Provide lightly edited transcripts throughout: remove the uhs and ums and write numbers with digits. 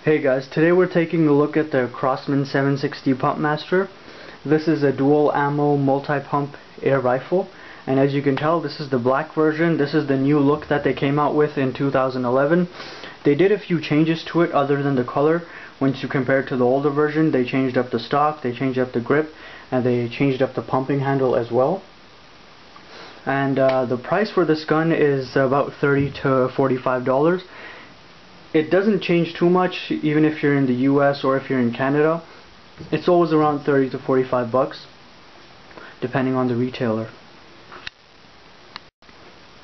Hey guys, today we're taking a look at the Crosman 760 Pumpmaster. This is a dual ammo multi-pump air rifle, and as you can tell, this is the black version. This is the new look that they came out with in 2011. They did a few changes to it other than the color. Once you compare it to the older version, they changed up the stock, they changed up the grip, and they changed up the pumping handle as well. And the price for this gun is about $30 to $45. It doesn't change too much even if you're in the US or if you're in Canada. It's always around 30 to 45 bucks depending on the retailer.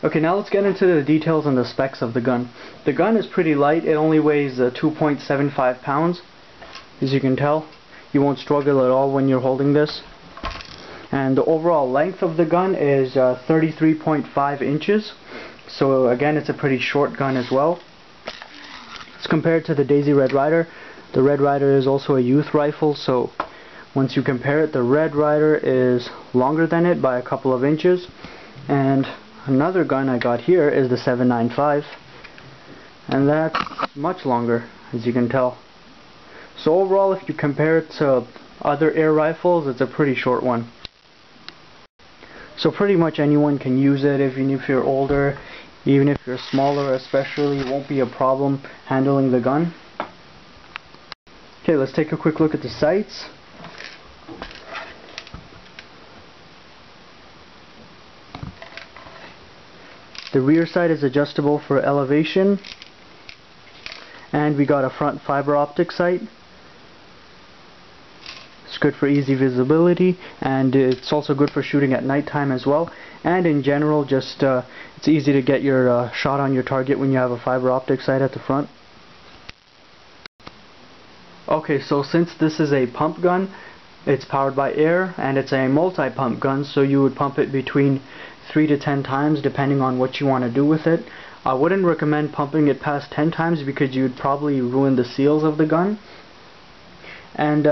Okay, now let's get into the details and the specs of the gun. The gun is pretty light. It only weighs 2.75 pounds. As you can tell, you won't struggle at all when you're holding this. And the overall length of the gun is 33.5 inches. So again, it's a pretty short gun as well. Compared to the Daisy Red Ryder, the Red Ryder is also a youth rifle, so once you compare it, the Red Ryder is longer than it by a couple of inches. And another gun I got here is the 795, and that's much longer, as you can tell. So overall, if you compare it to other air rifles, it's a pretty short one. So pretty much anyone can use it, even if you're older. Even if you're smaller especially, it won't be a problem handling the gun. Okay, let's take a quick look at the sights. The rear sight is adjustable for elevation. And we got a front fiber optic sight. It's good for easy visibility, and it's also good for shooting at nighttime as well. And in general, just it's easy to get your shot on your target when you have a fiber optic sight at the front. Okay, so since this is a pump gun, it's powered by air, and it's a multi-pump gun, so you would pump it between 3 to 10 times depending on what you want to do with it. I wouldn't recommend pumping it past 10 times because you'd probably ruin the seals of the gun. And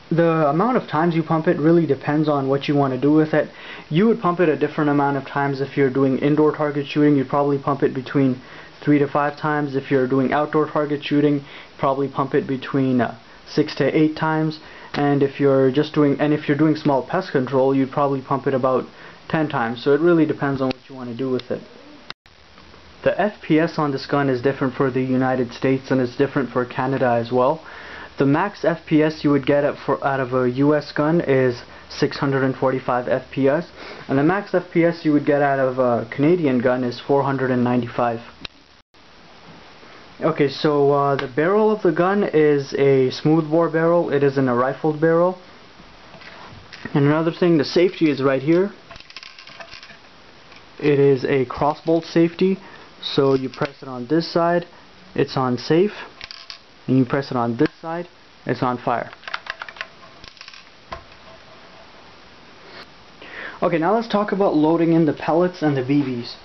the amount of times you pump it really depends on what you want to do with it. You would pump it a different amount of times if you're doing indoor target shooting. You'd probably pump it between 3 to 5 times. If you're doing outdoor target shooting, probably pump it between 6 to 8 times. And if you're doing small pest control, you'd probably pump it about 10 times. So it really depends on what you want to do with it. The FPS on this gun is different for the United States, and it's different for Canada as well. The max FPS you would get out of a US gun is 645 FPS, and the max FPS you would get out of a Canadian gun is 495. Okay, so the barrel of the gun is a smoothbore barrel. It isn't a rifled barrel. And another thing, the safety is right here. It is a crossbolt safety, so you press it on this side, it's on safe. And you press it on this side, it's on fire. Okay, now let's talk about loading in the pellets and the BBs.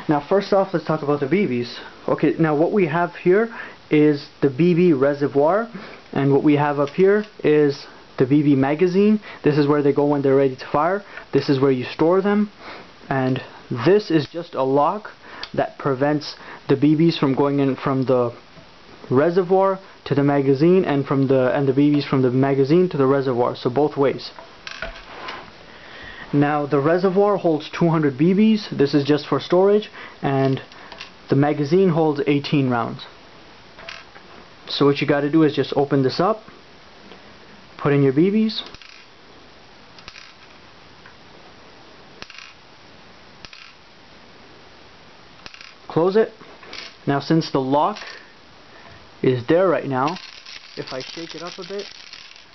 Now first off, let's talk about the BBs. Okay, now what we have here is the BB reservoir, and what we have up here is the BB magazine. This is where they go when they're ready to fire. This is where you store them, and this is just a lock that prevents the BBs from going in from the reservoir to the magazine, and the BBs from the magazine to the reservoir, so both ways. Now the reservoir holds 200 BBs. This is just for storage, and the magazine holds 18 rounds. So what you got to do is just open this up, put in your BBs, close it. Now since the lock is there right now, if I shake it up a bit,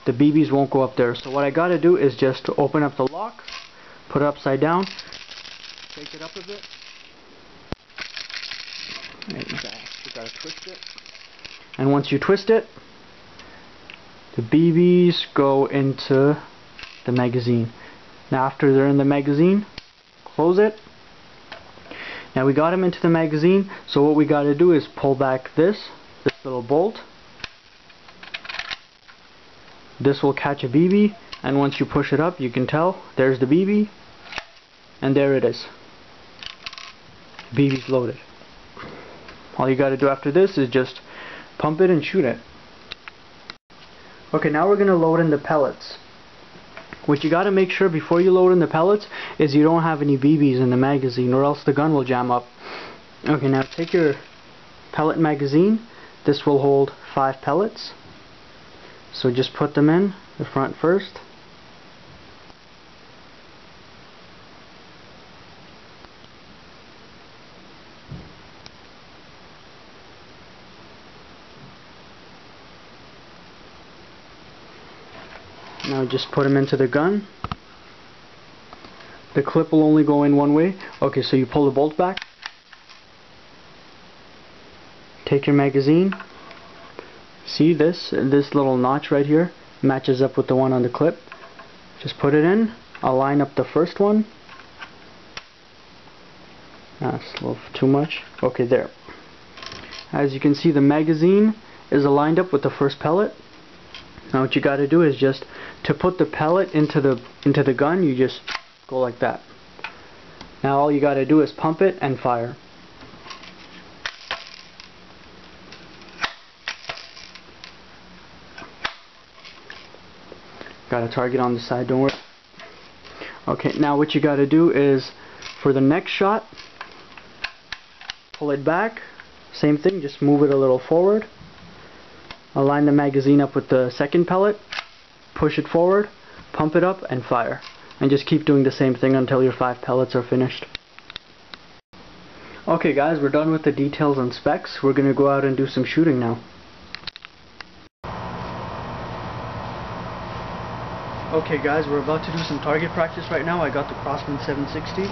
the BBs won't go up there. So what I gotta do is just open up the lock, put it upside down, shake it up a bit, and you gotta twist it. And once you twist it, the BBs go into the magazine. Now after they're in the magazine, close it. Now we got them into the magazine, so what we gotta do is pull back this little bolt. This will catch a BB, and once you push it up, you can tell there's the BB, and there it is. BB's loaded. All you got to do after this is just pump it and shoot it. Okay, now we're going to load in the pellets. What you got to make sure before you load in the pellets is you don't have any BBs in the magazine, or else the gun will jam up. Okay, now take your pellet magazine. This will hold 5 pellets. So just put them in the front first. Now just put them into the gun. The clip will only go in one way. Okay, so you pull the bolt back. Take your magazine. See this little notch right here matches up with the one on the clip. Just put it in. I'll line up the first one. That's a little too much. Okay, there. As you can see, the magazine is aligned up with the first pellet. Now what you got to do is just to put the pellet into the gun, you just go like that. Now all you got to do is pump it and fire. Got a target on the side, don't worry. Okay, now what you got to do is for the next shot, pull it back. Same thing, just move it a little forward. Align the magazine up with the second pellet, push it forward, pump it up, and fire. And just keep doing the same thing until your 5 pellets are finished. Okay guys, we're done with the details and specs. We're going to go out and do some shooting now. Okay guys, we're about to do some target practice right now. I got the Crosman 760.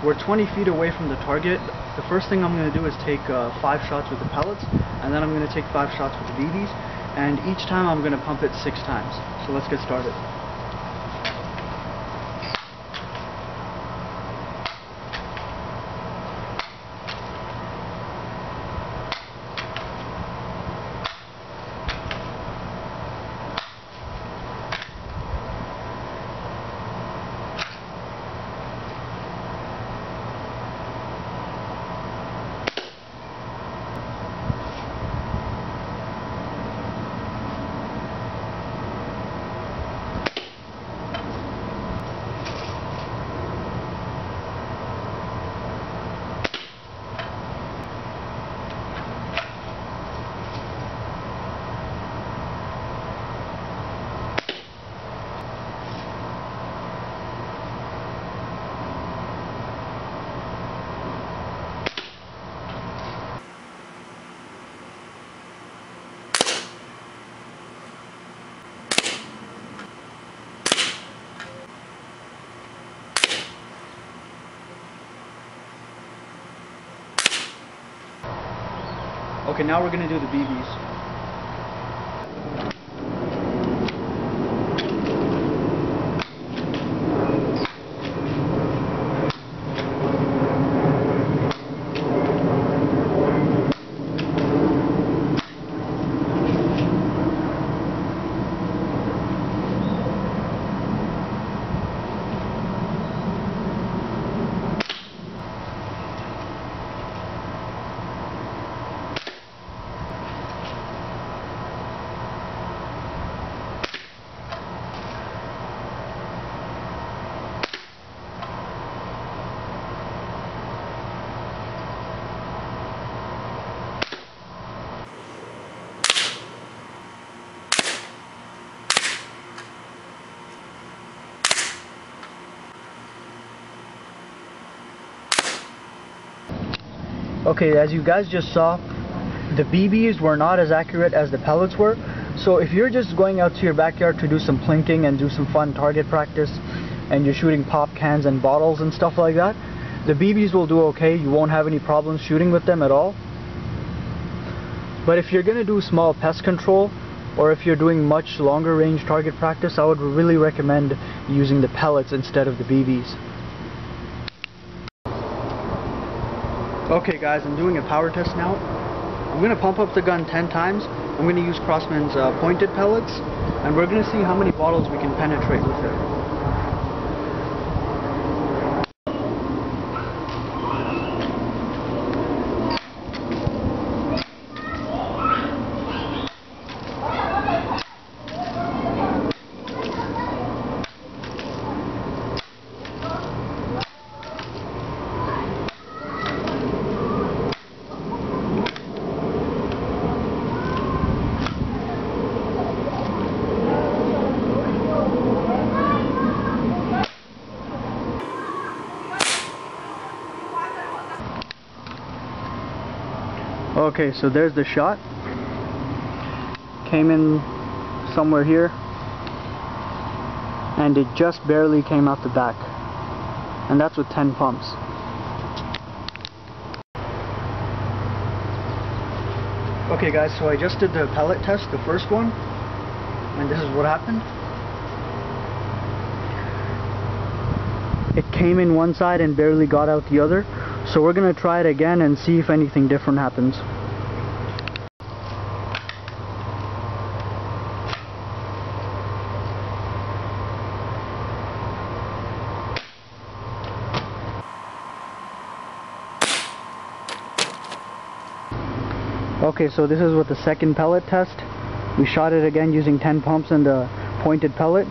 We're 20 feet away from the target. The first thing I'm going to do is take 5 shots with the pellets, and then I'm going to take 5 shots with the BBs, and each time I'm going to pump it 6 times. So let's get started. Okay, now we're going to do the BBs. Okay, as you guys just saw, the BBs were not as accurate as the pellets were. So if you're just going out to your backyard to do some plinking and do some fun target practice, and you're shooting pop cans and bottles and stuff like that, the BBs will do okay. You won't have any problems shooting with them at all. But if you're going to do small pest control, or if you're doing much longer range target practice, I would really recommend using the pellets instead of the BBs. Okay guys, I'm doing a power test now. I'm going to pump up the gun 10 times. I'm going to use Crosman's pointed pellets, and we're going to see how many bottles we can penetrate with it. Okay, so there's the shot. Came in somewhere here, and it just barely came out the back, and that's with 10 pumps. Okay guys, so I just did the pellet test, the first one, and this is what happened. It came in one side and barely got out the other, so we're gonna try it again and see if anything different happens. Okay, so this is with the second pellet test. We shot it again using 10 pumps and a pointed pellet,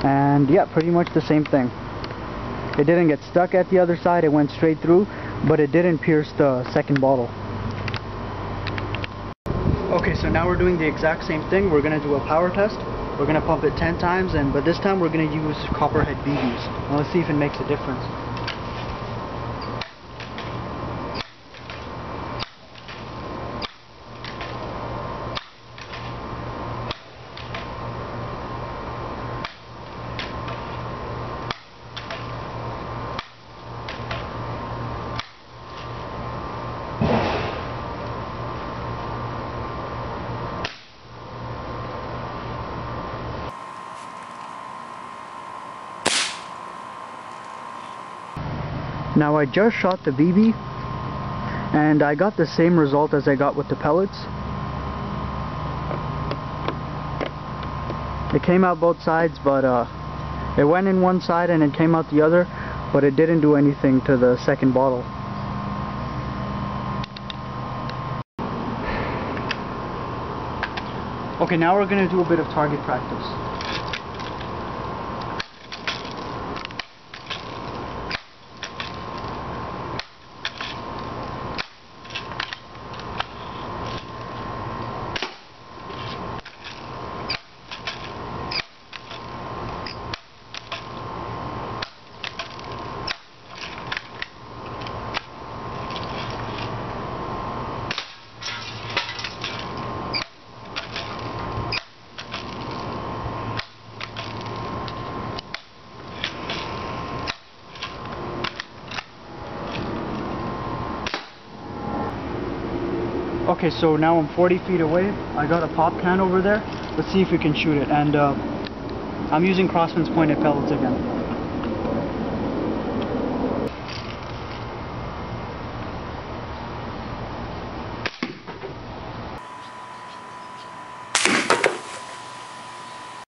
and yeah, pretty much the same thing. It didn't get stuck at the other side, it went straight through, but it didn't pierce the second bottle. Okay, so now we're doing the exact same thing. We're going to do a power test. We're going to pump it 10 times, but this time we're going to use copperhead BBs. Now let's see if it makes a difference. Now I just shot the BB and I got the same result as I got with the pellets. It came out both sides, but it went in one side and it came out the other, but it didn't do anything to the second bottle. Okay, now we're going to do a bit of target practice. Okay, so now I'm 40 feet away. I got a pop can over there. Let's see if we can shoot it. And I'm using Crosman's pointed pellets again.